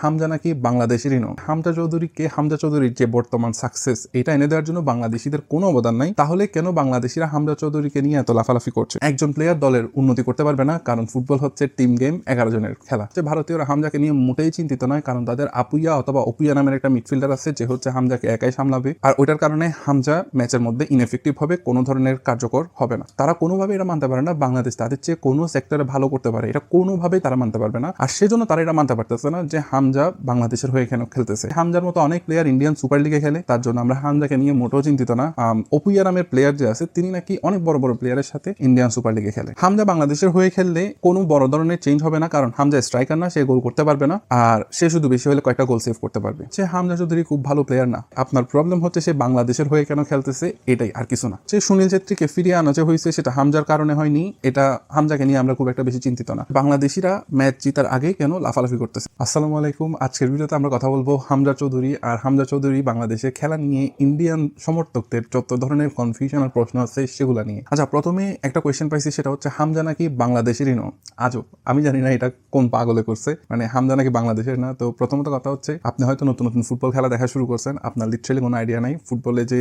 হামজা নাকি বাংলাদেশেরই নয়। হামজা চৌধুরীকে, হামজা চৌধুরীর যে বর্তমান সাকসেস এটা এনে দেওয়ার জন্য বাংলাদেশিদের কোনো অবদান নাই। তাহলে কেন বাংলাদেশিরা হামজা চৌধুরীকে নিয়ে এত লাফালাফি করছে? একজন প্লেয়ার দলের উন্নতি করতে পারবে না, কারণ ফুটবল হচ্ছে টিম গেম, 11 জনের খেলা। যে ভারতীয়রা হামজাকে নিয়ে মোটেই চিন্তিত নয়, কারণ তাদের আপুইয়া অথবা অপুইয়া নামের একটা মিডফিল্ডার আছে যে হচ্ছে হামজাকে একাই সামলাবে। আর ওইটার কারণে হামজা ম্যাচের মধ্যে ইনএফেক্টিভ হবে, কোনো ধরনের কার্যকর হবে না। তারা কোনোভাবে এটা মানতে পারে না বাংলাদেশ তাদের চেয়ে কোনো সেক্টরে ভালো করতে পারে, এটা কোনোভাবেই তারা মানতে পারবে না। আর সেজন্য তারা এটা মানতে পারতেছে না যে হামজা বাংলাদেশের হয়ে কেন খেলতেছে। হামজার মতো অনেক প্লেয়ার ইন্ডিয়ান সুপার লিগে খেলে, তার জন্য আমরা হামজাকে নিয়ে মোটেও চিন্তিত না। অপুইয়া নামের প্লেয়ার যে আছে তিনি নাকি অনেক বড় বড় প্লেয়ারের সাথে ইন্ডিয়ান সুপার লিগে খেলে। হামজা বাংলাদেশের হয়ে খেললে কোনো বড় ধরনের চেঞ্জ হবে না, কারণ হামজা স্ট্রাইকার না, সে গোল করতে পারবে না। আর সে শুধু বেশি হলে কয়েকটা গোল সেভ করতে পারবে। সে হামজা চৌধুরী খুব ভালো প্লেয়ার না। আপনার প্রবলেম হচ্ছে সে বাংলাদেশের হয়ে কেন খেলতেছে, এটাই, আর কিছু না। সে সুনীল ছেত্রীকে ফিরিয়ে আনা যে হয়েছে সেটা হামজার কারণে হয়নি, এটা হামজাকে নিয়ে আমরা খুব একটা বেশি চিন্তিত না। বাংলাদেশিরা ম্যাচ জিতার আগে কেন লাফালাফি করতেছে। আসসালামু আলাইকুম, আজকের ভিডিওতে আমরা কথা বলবো হামজা চৌধুরী আর হামজা চৌধুরী বাংলাদেশের খেলা নিয়ে ইন্ডিয়ান সমর্থকদের যত ধরনের কনফিউশন আর প্রশ্ন আছে সেগুলো নিয়ে। আচ্ছা, প্রথমে একটা কোয়েশ্চেন পাইছি, সেটা হচ্ছে হামজা নাকি বাংলাদেশেরই নয়। আজব, আমি জানি না এটা কোন পাগলে করছে, মানে হামজা নাকি বাংলাদেশের না। তো প্রথমত কথা হচ্ছে, আপনি হয়তো নতুন নতুন ফুটবল খেলা দেখা শুরু করছেন, আপনার লিটারালি কোনো আইডিয়া নাই ফুটবলে যে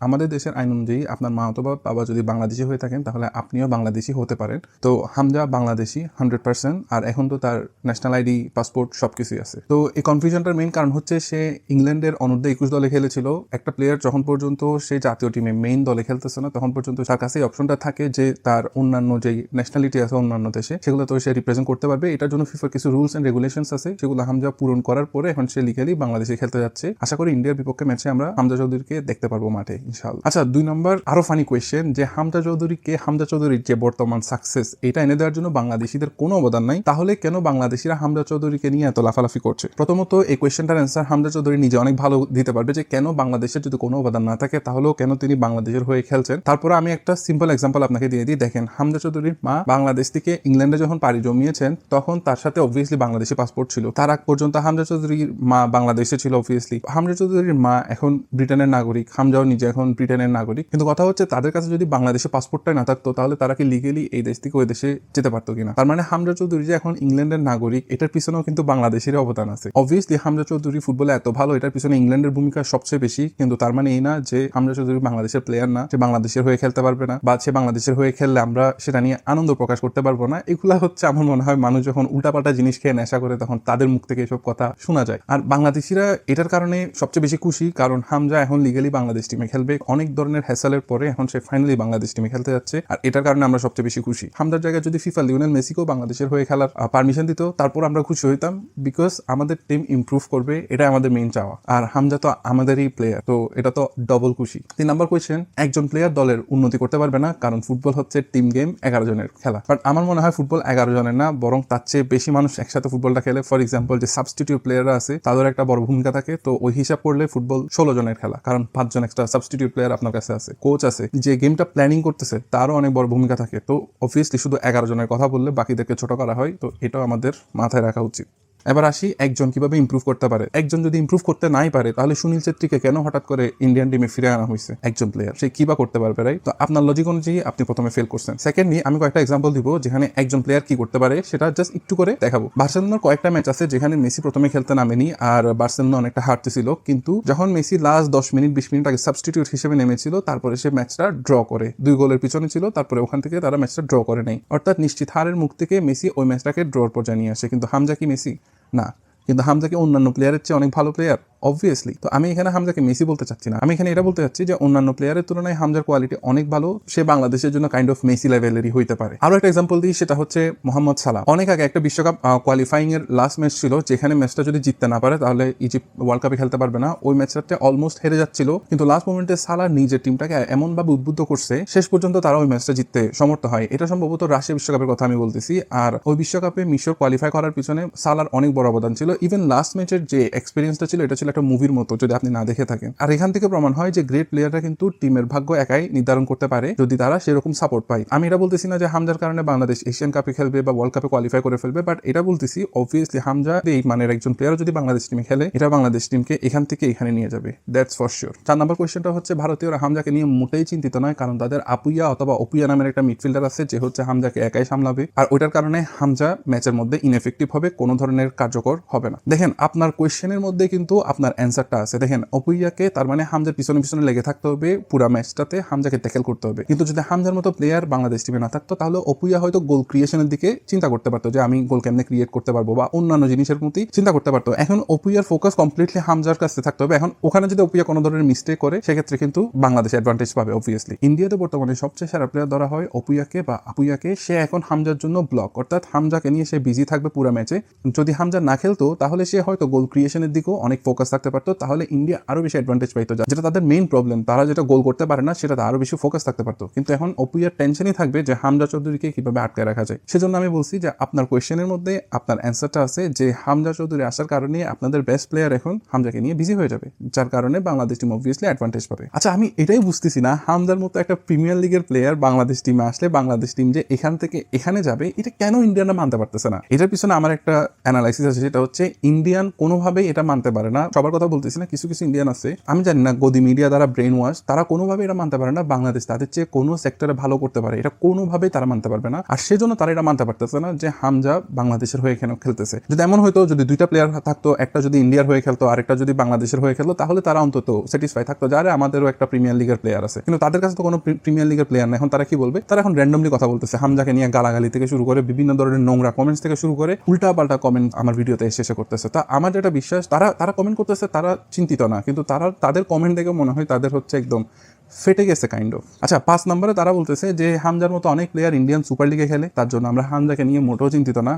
আমাদের দেশের আইন অনুযায়ী আপনার মা অথবা বাবা যদি বাংলাদেশি হয়ে থাকেন তাহলে আপনিও বাংলাদেশি হতে পারেন। তো হামজা বাংলাদেশি 100%, আর এখন তো তার ন্যাশনাল আইডি, পাসপোর্ট সবকিছুই আছে। তো এই কনফিউশনটার মেইন কারণ হচ্ছে সে ইংল্যান্ডের অনূর্ধ্ব 21 দলে খেলেছিল। একটা প্লেয়ার যখন পর্যন্ত সে জাতীয় টিমে মেইন দলে খেলতেছে না তখন পর্যন্ত তার কাছে অপশনটা থাকে যে তার অন্যান্য যেই ন্যাশনালিটি আছে অন্যান্য দেশে সেগুলো তো সে রিপ্রেজেন্ট করতে পারবে। এটার জন্য ফিফার কিছু রুলস এন্ড রেগুলেশনস আছে, সেগুলো হামজা পূরণ করার পরে এখন সে লিগালি বাংলাদেশে খেলতে যাচ্ছে। আশা করি ইন্ডিয়ার বিপক্ষে ম্যাচে আমরা হামজা চৌধুরীকে দেখতে পারবো মাঠে ইনশাআল্লাহ। আচ্ছা, 2 নম্বর আরো ফানি কোয়েশ্চেন, যে হামজা চৌধুরীকে, হামজা চৌধুরীর যে বর্তমান সাকসেস এটা এনে দেওয়ার জন্য বাংলাদেশিদের কোনো অবদান নাই। তাহলে কেন বাংলাদেশিরা হামজা চৌধুরীকে নিয়ে এত লাফালাফি করছে? প্রথমত এই কোয়েশ্চেনটার অ্যান্সার হামজা চৌধুরী নিজে অনেক ভালো দিতে পারবে, যে কেন বাংলাদেশের যদি কোনো অবদান না থাকে তাহলেও কেন তিনি বাংলাদেশের হয়ে খেলছেন। তারপরে আমি একটা সিম্পল এক্সাম্পল আপনাকে দিয়ে দিই। দেখেন, হামজা চৌধুরীর মা বাংলাদেশ থেকে ইংল্যান্ডে যখন পাড়ি জমিয়েছেন তখন তার সাথে অবভিয়াসলি বাংলাদেশি পাসপোর্ট ছিল। তার আগ পর্যন্ত হামজা চৌধুরীর মা বাংলাদেশে ছিল অবভিয়াসলি। হামজা চৌধুরীর মা এখন ব্রিটেনের নাগরিক, হামজাও নিজে এখন ব্রিটেনের নাগরিক। কিন্তু কথা হচ্ছে তাদের কাছে যদি বাংলাদেশের পাসপোর্টটাই না থাকতো তাহলে তারা কি লিগেলি এই দেশ থেকে ওই দেশে যেতে পারতো কিনা? তার মানে হামজা চৌধুরী যে এখন ইংল্যান্ডের নাগরিক এটার পিছনেও কিন্তু বাংলাদেশের অবদান আছে। অবভিয়াসলি হামজা চৌধুরী ফুটবলে এত ভালো, এটার পিছনে ইংল্যান্ডের ভূমিকা সবচেয়ে বেশি। কিন্তু তার মানে এই না যে হামজা চৌধুরী বাংলাদেশের প্লেয়ার না, সে বাংলাদেশের হয়ে খেলতে পারবে না, বা সে বাংলাদেশের হয়ে খেললে আমরা সেটা নিয়ে আনন্দ প্রকাশ করতে পারবো না। এগুলা হচ্ছে আমার মনে হয় মানুষ যখন উল্টাপাল্টা জিনিস খেয়ে নেশা করে তখন তাদের মুখ থেকে এসব কথা শোনা যায়। আর বাংলাদেশিরা এটার কারণে সবচেয়ে বেশি খুশি, কারণ হামজা এখন লিগালি বাংলাদেশ টিমে খেলবে। অনেক ধরনের হ্যাসেলের পরে এখন সে ফাইনালি বাংলাদেশ টিমে খেলতে যাচ্ছে, আর এটার কারণে আমরা সবচেয়ে বেশি খুশি। হামজার জায়গায় যদি ফিফা লিওনেল মেসিকেও বাংলাদেশের হয়ে খেলার পারমিশন দিত তারপর আমরা খুশি হইতাম, বিকজ আমাদের টিম ইমপ্রুভ করবে, এটা আমাদের মেইন চাওয়া। আর হামজা তো আমাদেরই প্লেয়ার, তো এটা তো ডবল খুশি। 3 নম্বর কোয়েশ্চেন, একজন প্লেয়ার দলের উন্নতি করতে পারবে না, কারণ ফুটবল হচ্ছে টিম গেম, 11 জনের খেলা। বাট আমার মনে হয় ফুটবল 11 জনের না, বরং তার চেয়ে বেশি মানুষ একসাথে ফুটবলটা খেলে। ফর এক্সাম্পল, যে সাবস্টিটিউট প্লেয়াররা আছে তাদের একটা বড় ভূমিকা থাকে। তো ওই হিসাব করলে ফুটবল 16 জনের খেলা, কারণ 5 জন এক্সট্রা সাবস্টিটিউট প্লেয়ার আপনার কাছে আছে, কোচ আছে, যে গেমটা প্ল্যানিং করতেছে তারও অনেক বড় ভূমিকা থাকে। তো অবভিয়াসলি শুধু 11 জনের কথা বললে বাকিদেরকে ছোট করা হয়, তো এটাও আমাদের মাথায় রাখা উচিত। এবার আসি একজন কিভাবে ইমপ্রুভ করতে পারে। একজন যদি ইমপ্রুভ করতে নাই পারে তাহলে সুনীল ছেত্রীকে কেন হঠাৎ করে ইন্ডিয়ান টিমে ফিরে আনা হয়েছে? একজন প্লেয়ার সে কিবা করতে পারবে, রাইট? তো আপনার লজিক অনুযায়ী আপনি প্রথমে ফেল করছেন। সেকেন্ডলি আমি কয়েকটা এক্সাম্পল দিব যেখানে একজন প্লেয়ার কি করতে পারে সেটা জাস্ট একটু করে দেখাবো। বার্সেলোনার কয়েকটা ম্যাচ আছে যেখানে মেসি প্রথমে খেলতে নামেনি আর বার্সেলোনা অনেকটা হারতেছিল, কিন্তু যখন মেসি লাস্ট 10 মিনিট 20 মিনিট আগে সাবস্টিটিউট হিসেবে নেমেছিল তারপরে সে ম্যাচটা ড্র করে, 2 গোলের পিছনে ছিল, তারপরে ওখান থেকে তারা ম্যাচটা ড্র করে নেয়। অর্থাৎ নিশ্চিত হারের মুখ থেকে মেসি ওই ম্যাচটাকে ড্রর পর্যায়ে নিয়ে আসে। কিন্তু হামজা কি মেসি? না। কিন্তু হামজা কি অন্যান্য প্লেয়ারের চেয়ে অনেক ভালো প্লেয়ার? অবভিয়াসলি। তো আমি এখানে হামজাকে মেসি বলতে চাচ্ছি না, আমি এখানে এটা বলতে চাচ্ছি যে অন্যান্য প্লেয়ারের তুলনায় হামজার কোয়ালিটি অনেক ভালো, সে বাংলাদেশের জন্য কাইন্ড অফ মেসি লেভেলেরই হইতে পারে। আরো একটা এক্সাম্পল দিই, সেটা হচ্ছে মোহাম্মদ সালাহ। অনেক আগে একটা বিশ্বকাপ কোয়ালিফাইং এর লাস্ট ম্যাচ ছিল যেখানে ম্যাচটা যদি জিততে না পারে তাহলে ইজিপ্ট ওয়ার্ল্ড কাপে খেলতে পারবে না। ওই ম্যাচটাতে অলমোস্ট হেরে যাচ্ছিল, কিন্তু লাস্ট মোমেন্টে সালাহ নিজের টিমটাকে এমন ভাবে উদ্বুদ্ধ করছে শেষ পর্যন্ত তারা ওই ম্যাচটা জিততে সমর্থ হয়। এটা সম্ভবত রাশিয়া বিশ্বকাপের কথা আমি বলতেছি। আর ওই বিশ্বকাপে মিশর কোয়ালিফাই করার পিছনে সালাহর অনেক বড় অবদান ছিল। ইভেন লাস্ট ম্যাচের যে এক্সপিরিয়েন্সটা ছিল এটা ছিল আসলে একটা মুভির মতো যদি আপনি না দেখে থাকেন। আর এখান থেকে প্রমাণ হয় যে গ্রেট প্লেয়াররা কিন্তু টিমের ভাগ্য একাই নির্ধারণ করতে পারে যদি তারা সেরকম সাপোর্ট পায়। আমি এটা বলতেছি না যে হামজার কারণে বাংলাদেশ এশিয়ান কাপে খেলবে বা ওয়ার্ল্ড কাপে কোয়ালিফাই করে ফেলবে, বাট এটা বলতেছি অবভিয়াসলি হামজা এই মানের একজন প্লেয়ার যদি বাংলাদেশ টিমে খেলে, এটা বাংলাদেশ টিমকে এখান থেকে এখানে নিয়ে যাবে, দ্যাটস ফর শিওর। 4 নম্বর কোয়েশ্চেনটা হচ্ছে ভারতীয়রা হামজাকে নিয়ে মোটেই চিন্তিত নয়, কারণ তাদের আপুইয়া অথবা অপুইয়া নামের একটা মিডফিল্ডার আছে যে হচ্ছে হামজাকে একাই সামলাবে, আর ওইটার কারণে হামজা ম্যাচের মধ্যে ইনএফেক্টিভ হবে, কোনো ধরনের কার্যকর হবে না। দেখেন আপনার কোয়েশ্চেনের মধ্যে কিন্তু আপনার অ্যান্সারটা আছে। দেখেন অপুইয়াকে তার মানে হামজার পিছনে পিছনে লেগে থাকতে হবে পুরা ম্যাচটাতে, হামজাকে ট্যাকেল করতে হবে। কিন্তু যদি হামজার মতো প্লেয়ার বাংলাদেশ টিমে না থাকতো তাহলে অপুইয়া হয়তো গোল ক্রিয়েশনের দিকে চিন্তা করতে পারতো যে আমি গোল কেমনে ক্রিয়েট করতে পারবো বা অন্যান্য জিনিসের প্রতি চিন্তা করতে পারতো। এখন অপুইয়ার ফোকাস কমপ্লিটলি হামজার কাছে থাকতে হবে। এখন ওখানে যদি অপুইয়া কোনো ধরনের মিস্টেক করে সেক্ষেত্রে কিন্তু বাংলাদেশ অ্যাডভান্টেজ পাবে অবভিয়াসলি। ইন্ডিয়াতে বর্তমানে সবচেয়ে সেরা প্লেয়ার ধরা হয় অপুইয়াকে বা আপুইয়াকে। সে এখন হামজার জন্য ব্লক, অর্থাৎ হামজাকে নিয়ে সে বিজি থাকবে পুরো ম্যাচে। যদি হামজা না খেলতো তাহলে সে হয়তো গোল ক্রিয়েশনের দিকেও অনেক ফোকাস থাকতে পারতো, তাহলে ইন্ডিয়া আরো বেশি অ্যাডভান্টেজ পাইতো, যেটা তাদের মেইন প্রবলেম। তারা যেটা গোল করতে পারে না সেটা আরো বেশি ফোকাস থাকতে পারতো। কিন্তু এখন অপুইয়ার টেনশনই থাকবে যে হামজা চৌধুরীকে কিভাবে আটকায় রাখা যায়। সেজন্য আমি বলছি যে আপনার কোয়েশ্চেনের মধ্যে আপনার অ্যান্সারটা আছে যে হামজা চৌধুরী আসার কারণে আপনাদের বেস্ট প্লেয়ার এখন হামজাকে নিয়ে বিজি হয়ে যাবে, যার কারণে বাংলাদেশ টিম অবভিয়াসলি অ্যাডভান্টেজ পাবে। আচ্ছা আমি এটাই বুঝতেছি না, হামজার মতো একটা প্রিমিয়ার লিগের প্লেয়ার বাংলাদেশ টিমে আসলে বাংলাদেশ টিম যে এখান থেকে এখানে যাবে এটা কেন ইন্ডিয়ানরা মানতে পারতেছে না। এটার পিছনে আমার একটা অ্যানালাইসিস আছে, সেটা হচ্ছে ইন্ডিয়ান কোনোভাবেই এটা মানতে পারে না। সবার কথা বলতেছি না, কিছু কিছু ইন্ডিয়ান আছে, আমি জানি না গদি মিডিয়া দ্বারা ব্রেন ওয়াশ, তারা কোনোভাবে এটা মানতে পারে না বাংলাদেশ তাদের চেয়ে কোনো সেক্টরে ভালো করতে পারে, এটা কোনোভাবেই তারা মানতে পারবে না। আর সেজন্য তারা এটা মানতে পারতেছে না যে হামজা বাংলাদেশের হয়ে এখানে খেলতেছে। যদি এমন হয়তো যদি দুইটা প্লেয়ার থাকতো, একটা যদি ইন্ডিয়ার হয়ে খেলতো আর একটা যদি বাংলাদেশের হয়ে খেলতো, তাহলে তারা অন্তত স্যাটিসফাই থাকতো যারা আমাদেরও একটা প্রিমিয়ার লিগের প্লেয়ার আছে। কিন্তু তাদের কাছে তো কোনো প্রিমিয়ার লিগের প্লেয়ার না। এখন তারা কি বলবে? তারা এখন র্যান্ডমলি কথা বলতেছে, হামজাকে নিয়ে গালাগালি থেকে শুরু করে বিভিন্ন ধরনের নোংরা কমেন্টস থেকে শুরু করে উল্টা পাল্টা কমেন্ট আমার ভিডিওতে এসে করতেছে। তা আমার যেটা বিশ্বাস, তারা কমেন্ট করতেছে, তারা চিন্তিত না, কিন্তু তাদের কমেন্ট দেখে মনে হয় তাদের হচ্ছে একদম ফেটে গেছে কাইন্ড অফ। আচ্ছা 5 নম্বরে তারা বলতেছে যে হামজার মতো অনেক প্লেয়ার ইন্ডিয়ান সুপার লিগে খেলে, তার জন্য আমরা হামজাকে নিয়ে মোটেও চিন্তিত না।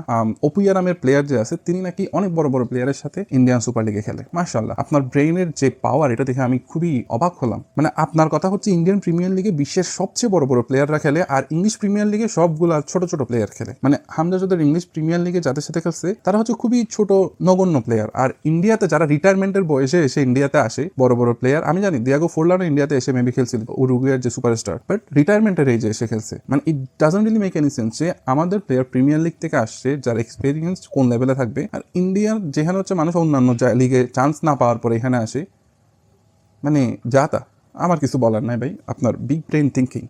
অপুইয়া নামের প্লেয়ার যে আছে তিনি নাকি অনেক বড় বড় প্লেয়ারের সাথে ইন্ডিয়ান সুপার লিগে খেলে। মাশাআল্লাহ, আপনার ব্রেইনের যে পাওয়ার এটা দেখে আমি খুবই অবাক হলাম। মানে আপনার কথা হচ্ছে ইন্ডিয়ান প্রিমিয়ার লিগে বিশ্বের সবচেয়ে বড় বড় প্লেয়াররা খেলে, আর ইংলিশ প্রিমিয়ার লিগে সবগুলা ছোট ছোট প্লেয়ার খেলে। মানে হামজা যাদের ইংলিশ প্রিমিয়ার লিগে যাদের সাথে খেলছে তারা হচ্ছে খুবই ছোট নগণ্য প্লেয়ার। আর ইন্ডিয়াতে যারা রিটায়ারমেন্টের বয়সে এসে ইন্ডিয়াতে আসে বড় বড় প্লেয়ার, আমি জানি দিয়াগো ফোরলানও ইন্ডিয়াতে এসে মেবি খেলছিল, উরুগুয়ের যে সুপারস্টার, বাট রিটায়ারমেন্টের এজে এসে খেলছে। মানে it doesn't really make any sense যে আমাদের প্লেয়ার প্রিমিয়ার লিগ থেকে আসছে যার এক্সপিরিয়েন্স কোন লেভেলে থাকবে, আর ইন্ডিয়ার যেখানে হচ্ছে মানুষ অন্যান্য লিগে চান্স না পাওয়ার পরে এখানে আসে। মানে যা তা, আমার কিছু বলার নাই ভাই। আপনার বিগ ব্রেন থিঙ্কিং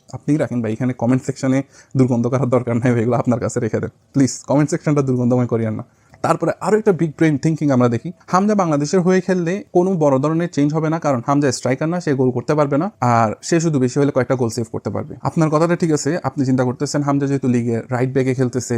আপনিই রাখেন ভাই, এখানে কমেন্ট সেকশনে দুর্গন্ধ করার দরকার নাই, এগুলো আপনার কাছে রেখে দেন প্লিজ। কমেন্ট সেকশনটা দুর্গন্ধময় করিয়েন না। তারপরে আরো একটা বিগ ব্রেন থিঙ্কিং আমরা দেখি, হামজা বাংলাদেশের হয়ে খেললে কোনো বড় ধরনের চেঞ্জ হবে না, কারণ হামজা স্ট্রাইকার না, সে গোল করতে পারবে না, আর সে শুধু বেশি হলে কয়েকটা গোল সেভ করতে পারবে। আপনার কথাটা ঠিক আছে, আপনি চিন্তা করতেছেন হামজা যেহেতু লিগে রাইট ব্যাকে খেলতেছে,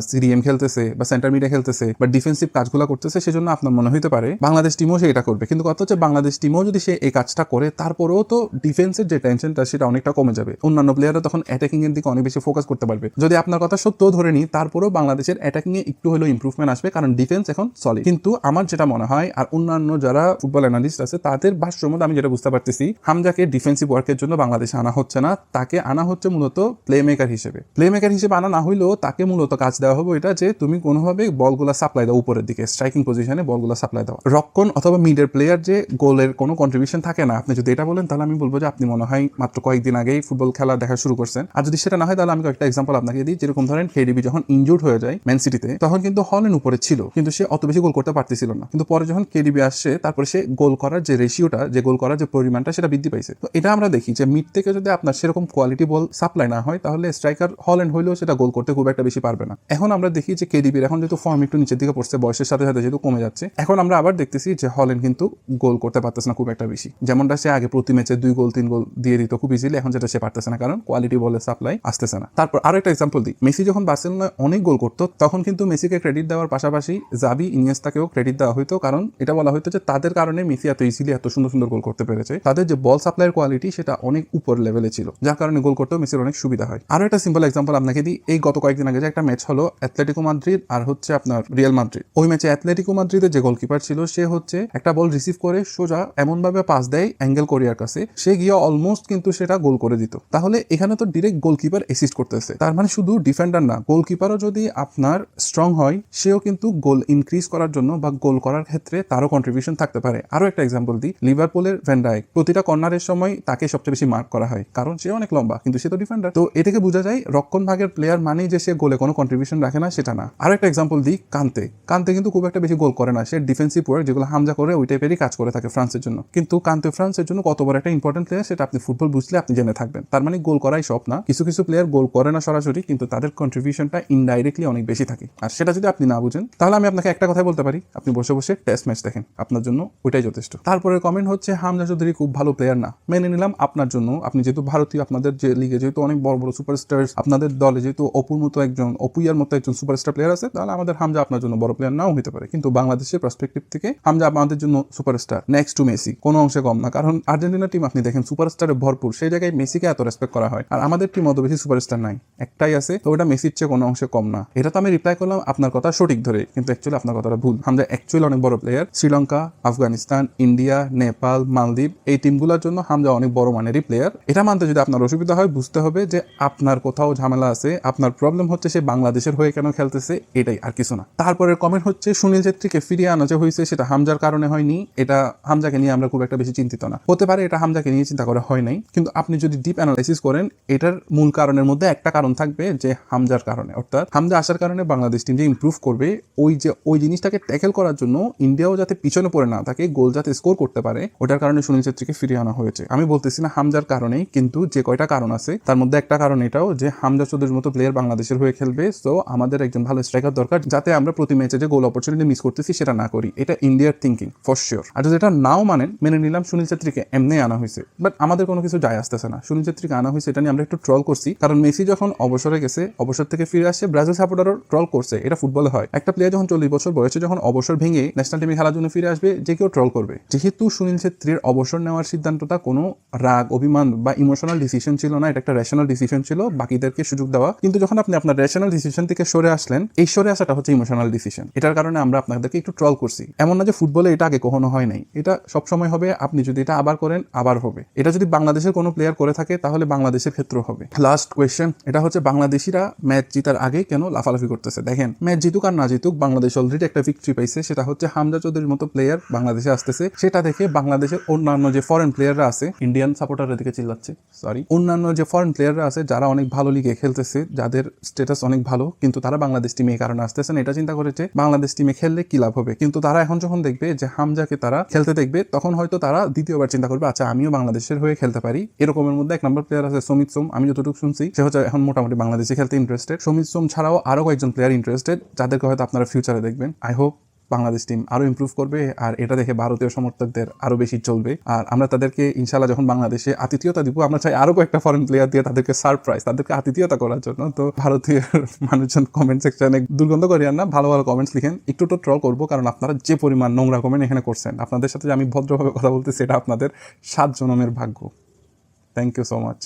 সিডিএম খেলতেছে বা সেন্টার মিডে খেলতেছে বা ডিফেন্সিভ কাজগুলো করতেছে, সেজন্য আপনার মনে হইতে পারে বাংলাদেশ টিমও সে এটা করবে। কিন্তু কথা হচ্ছে বাংলাদেশ টিমও যদি সে এই কাজটা করে, তারপরেও তো ডিফেন্সের যে টেনশনটা সেটা অনেকটা কমে যাবে। অন্যান্য প্লেয়াররা তখন অ্যাটাকিং এর দিকে অনেক বেশি ফোকাস করতে পারবে। যদি আপনার কথা সত্য ধরে নিই, তারপরেও বাংলাদেশের অ্যাটাকিং এ একটু হলেও ইমপ্রুভমেন্ট আসবে, কারণ ডিফেন্স এখন সলিড। কিন্তু আমার যেটা মনে হয়, আর অন্যান্য যারা ফুটবল অ্যানালিস্ট আছে তাদের ভাষ্যের মধ্যে আমি যেটা বুঝতে পারতেছি, হামজাকে ডিফেন্সিভ ওয়ার্কের জন্য বাংলাদেশে আনা হচ্ছে না, তাকে আনা হচ্ছে মূলত প্লে মেকার হিসেবে। প্লে মেকার হিসেবে আনা না হইলেও তাকে মূলত কাজ দেওয়া হবে এটা যে তুমি কোনোভাবে বলগুলা সাপ্লাই দাও উপরের দিকে, স্ট্রাইকিং পজিশনে বলগুলা সাপ্লাই দাও। রক্ষণ অথবা মিডের প্লেয়ার যে গোলের কোনো কন্ট্রিবিউশন থাকে না, আপনি যদি এটা বলেন তাহলে আমি বলবো যে আপনি মনে হয় মাত্র কয়েকদিন আগেই ফুটবল খেলা দেখা শুরু করছেন। আর যদি সেটা না হয় তাহলে আমি কয়েকটা এক্সাম্পল আপনাকে দিই। যেরকম ধরেন কেডিবি যখন ইনজুর্ড হয়ে যায় ম্যান সিটিতে, তখন কিন্তু হল্যান্ড উপরে ছিল, কিন্তু সে অত বেশি গোল করতে পারতেছিল না। কিন্তু পরে যখন কেডিবি আসছে, তারপরে সে গোল করার যে রেশিওটা, যে গোল করার যে পরিমাণটা, সেটা বৃদ্ধি পাইছে। তো এটা আমরা দেখি যে মিড থেকে যদি আপনার সেরকম কোয়ালিটি বল সাপ্লাই না হয়, তাহলে স্ট্রাইকার হল্যান্ড হইলেও সেটা গোল করতে খুব একটা বেশি পারবে না। এখন আমরা দেখি যে কেডিবির এখন যেহেতু ফর্ম একটু নিচের দিকে পড়ছে, বয়সের সাথে সাথে যেহেতু কমে যাচ্ছে, এখন আমরা আবার দেখতেছি যে হল্যান্ড কিন্তু গোল করতে পারতেছে না খুব একটা বেশি, যেমনটা সে আগে প্রতি ম্যাচে 2 গোল 3 গোল দিয়ে দিত খুব ইজিলি, এখন যেটা সে পারতেছে না, কারণ কোয়ালিটি বলের সাপ্লাই আসতেছে না। তারপর আরো একটা এক্সাম্পল দিই, মেসি যখন বার্সেলোনায় অনেক গোল করতো, তখন কিন্তু মেসিকে ক্রেডিট দেওয়ার পাশাপাশি জাভি, ইনিয়েস্তাকেও ক্রেডিট দেওয়া হইতো, কারণ এটা বলা হইতো যে তাদের কারণে মেসি এত ইজিলি এত সুন্দর সুন্দর গোল করতে পেরেছে। তাদের যে বল সাপ্লাইয়ের কোয়ালিটি সেটা অনেক উপর লেভেলে ছিল, যার কারণে গোল করতেও মেসির অনেক সুবিধা হয়। আরো একটা সিম্পল এক্সাম্পল আপনাকে দিই, এই গত কয়েকদিন আগে যে একটা ম্যাচ হলো অ্যাথলেটিকো মাদ্রিদ আর হচ্ছে আপনার রিয়াল মাদ্রিদ, ওই ম্যাচে অ্যাথলেটিকো মাদ্রিদের যে গোলকিপার ছিল, সে হচ্ছে একটা বল রিসিভ করে সোজা এমন ভাবে পাস দেয় অ্যাঙ্গেল কোরিয়ার কাছে, সে গিয়ে অলমোস্ট কিন্তু সেটা গোল করে দিত। তাহলে এখানে তো ডিরেক্ট গোলকিপার অ্যাসিস্ট করতেছে, তার মানে শুধু ডিফেন্ডার না, গোলকিপারও যদি আপনার স্ট্রং হয় সেও কিন্তু কিন্তু গোল ইনক্রিজ করার জন্য বা গোল করার ক্ষেত্রে তারও কন্ট্রিবিউশন থাকতে পারে। আরো একটা এক্সাম্পল দিই, লিভারপুলের ভ্যান ডাইক, প্রতিটা কর্নারের সময় তাকে সবচেয়ে বেশি মার্ক করা হয়, কারণ সে অনেক লম্বা কিন্তু সে তো ডিফেন্ডার। তো এ থেকে বোঝা যায় রক্ষণ ভাগের প্লেয়ার মানেই যে সে গোলে কোনো কন্ট্রিবিউশন রাখে না, সেটা না। আরো একটা এক্সাম্পল দিই, কান্তে কিন্তু খুব একটা বেশি গোল করে না, সে ডিফেন্সিভ ওয়ার্ক যেগুলো হামজা করে ওই টাইপেরই কাজ করে থাকে ফ্রান্সের জন্য। কিন্তু কান্তে ফ্রান্সের জন্য কত বড় একটা ইম্পর্টেন্ট প্লেয়ার সেটা আপনি ফুটবল বুঝলে আপনি জেনে থাকবেন। তার মানে গোল করাই সব না, কিছু কিছু প্লেয়ার গোল করে না সরাসরি, কিন্তু তাদের কন্ট্রিবিউশনটা ইনডাইরেক্টলি অনেক বেশি থাকে। আর সেটা যদি আপনি না বুঝেন তাহলে আমি আপনাকে একটা কথাই বলতে পারি, আপনি বসে বসে টেস্ট ম্যাচ দেখেন, আপনার জন্য ওইটাই যথেষ্ট। তারপরে কমেন্ট হচ্ছে হামজা চৌধুরী খুব ভালো প্লেয়ার না, মেনে নিলাম আপনার জন্য, আপনি যেহেতু ভারতীয়, আপনাদের যে লিগে যেহেতু অনেক বড় বড় সুপারস্টার, আপনাদের দলে যেহেতু অপুয়ার মতো একজন সুপারস্টার প্লেয়ার আছে, তাহলে আমাদের হামজা আপনার জন্য বড় প্লেয়ার নাও হতে পারে, কিন্তু বাংলাদেশের পার্সপেক্টিভ থেকে হামজা আমাদের জন্য সুপারস্টার, নেক্সট টু মেসি, কোনো অংশে কম না। কারণ আর্জেন্টিনা টিম আপনি দেখেন সুপারস্টারে ভরপুর, সেই জায়গায় মেসিকে এত রেসপেক্ট করা হয়, আর আমাদের টিম অত বেশি সুপারস্টার নাই, একটাই আছে, তো ওটা মেসির চেয়ে কোনো অংশে কম না। এটা তো আমি রিপ্লাই করলাম আপনার কথা সঠিক ধরে, কিন্তু অ্যাকচুয়ালি আপনার কথাটা ভুল। হামজা অ্যাকচুয়ালি অনেক বড় প্লেয়ার, শ্রীলঙ্কা, আফগানিস্তান, ইন্ডিয়া, নেপাল, মালদ্বীপ এই টিমগুলোর জন্য হামজা অনেক বড় মানেরই প্লেয়ার। এটা মানতে যদি আপনার অসুবিধা হয়, বুঝতে হবে যে আপনার কোথাও ঝামেলা আছে, আপনার প্রবলেম হচ্ছে সে বাংলাদেশের হয়ে কেন খেলতেছে, এটাই, আর কিছু না। তারপরের কমেন্ট হচ্ছে সুনীল ছেত্রীকে ফিরিয়ে আনা যে হয়েছে সেটা হামজার কারণে হয়নি, এটা হামজাকে নিয়ে আমরা খুব একটা বেশি চিন্তিত না। হতে পারে এটা হামজাকে নিয়ে চিন্তা করা হয় নাই, কিন্তু আপনি যদি ডিপ অ্যানালাইসিস করেন এটার মূল কারণের মধ্যে একটা কারণ থাকবে যে হামজার কারণে, অর্থাৎ হামজা আসার কারণে বাংলাদেশ টিম যে ইমপ্রুভ করবে, ওই জিনিসটাকে ট্যাকেল করার জন্য ইন্ডিয়াও যাতে পিছনে পড়ে না থাকে, গোল যাতে স্কোর করতে পারে, ওটার কারণে সুনীল ছেত্রীকে ফিরিয়ে আনা হয়েছে। আমি বলতেছি না হামজার কারণেই, কিন্তু যে কয়টা কারণ আছে তার মধ্যে একটা কারণ এটাও যে হামজা চৌধুরীর মতো প্লেয়ার বাংলাদেশের হয়ে খেলবে, সো আমাদের একজন ভালো স্ট্রাইকার দরকার, যাতে আমরা প্রতি ম্যাচে যে গোল অপরচুনিটি মিস করতেছি সেটা না করি। এটা ইন্ডিয়ার থিঙ্কিং ফর শিওর। আর যদি এটা নাও মানেন, মেনে নিলাম সুনীল ছেত্রীকে এমনি আনা হয়েছে, বাট আমাদের কোনো কিছু যায় আসতেছে না, সুনীল ছেত্রীকে আনা হয়েছে এটা নিয়ে আমরা একটু ট্রল করছি, কারণ মেসি যখন অবসরে গেছে, অবসর থেকে ফিরে আসছে, ব্রাজিল সাপোর্টারও ট্রল করছে, এটা ফুটবলে হয়। একটা প্লেয়ার যখন 40 বছর বয়সে যখন অবসর ভেঙে ন্যাশনাল টিমে খেলার জন্য ফিরে আসবে, যে কেউ ট্রল করবে। যেহেতু সুনীল ছেত্রীর অবসর নেওয়ার সিদ্ধান্তটা কোনো রাগ, অভিমান বা ইমোশনাল ডিসিশন ছিল না, এটা একটা রেশনাল ডিসিশন ছিল, বাকিদেরকে সুযোগ দেওয়া। কিন্তু যখন আপনি আপনার রেশনাল ডিসিশন থেকে সরে আসলেন, এই সরে আসাটা হচ্ছে ইমোশনাল ডিসিশন, এটার কারণে আমরা আপনাদেরকে একটু ট্রল করছি। এমন না যে ফুটবলে এটা আগে কখনো হয় নাই, এটা সবসময় হবে, আপনি যদি এটা আবার করেন আবার হবে। এটা যদি বাংলাদেশের কোনো প্লেয়ার করে থাকে তাহলে বাংলাদেশের ক্ষেত্রেও হবে। লাস্ট কোয়েশ্চেন, এটা হচ্ছে বাংলাদেশিরা ম্যাচ জিতার আগে কেন লাফালাফি করতেছে। দেখেন, ম্যাচ জিতুক আর না জিতুক, বাংলাদেশ অলরেডি একটা ভিক্টরি পাইছে, সেটা হচ্ছে হামজা চৌধুরীর মতো প্লেয়ার বাংলাদেশে আসতেছে। সেটা দেখে বাংলাদেশের অন্যান্য যে ফরেন প্লেয়াররা আছে, ইন্ডিয়ান সাপোর্টারের দিকে চিল্লাচ্ছে, সরি, অন্যান্য যে ফরেন প্লেয়াররা আছে যারা অনেক ভালো লিগে খেলতেছে, যাদের স্ট্যাটাস অনেক ভালো, কিন্তু তারা বাংলাদেশ টিমে এই কারণে আসতেছে না, এটা চিন্তা করেছে বাংলাদেশ টিমে খেললে কি লাভ হবে। কিন্তু তারা এখন যখন দেখবে যে হামজাকে তারা খেলতে দেখবে, তখন হয়তো তারা দ্বিতীয়বার চিন্তা করবে, আচ্ছা আমিও বাংলাদেশের হয়ে খেলতে পারি। এরকমের মধ্যে এক নম্বর প্লেয়ার আছে সমিত সোম, আমি যতটুকু শুনছি সে হচ্ছে এখন মোটামুটি বাংলাদেশে খেলতে ইন্টারেস্টেড। সমিত সোম ছাড়াও আরো কয়েকজন প্লেয়ার ইন্টারেস্টেড, যাদেরকে হয়তো আপনারা ফিউচারে দেখবেন। আই হোপ বাংলাদেশ টিম আরো ইমপ্রুভ করবে, আর এটা দেখে ভারতীয় সমর্থকদের আরো বেশি চলবে। আর আমরা তাদেরকে ইনশাল্লাহ যখন বাংলাদেশে আতিথেয়তা দিব, আমরা চাই আরো কয়েকটা ফরেন প্লেয়ার দিয়ে তাদেরকে সারপ্রাইজ, তাদেরকে আতিথেয়তা করার জন্য। তো ভারতীয় মানুষজন কমেন্ট সেকশনে দুর্গন্ধ করিয়েন না, ভালো ভালো কমেন্টস লিখেন, একটু তো ট্রল করবো, কারণ আপনারা যে পরিমাণ নোংরা কমেন্ট এখানে করছেন, আপনাদের সাথে যে আমি ভদ্রভাবে কথা বলতেছি, এটা আপনাদের 7 জনমের ভাগ্য। Thank you so much.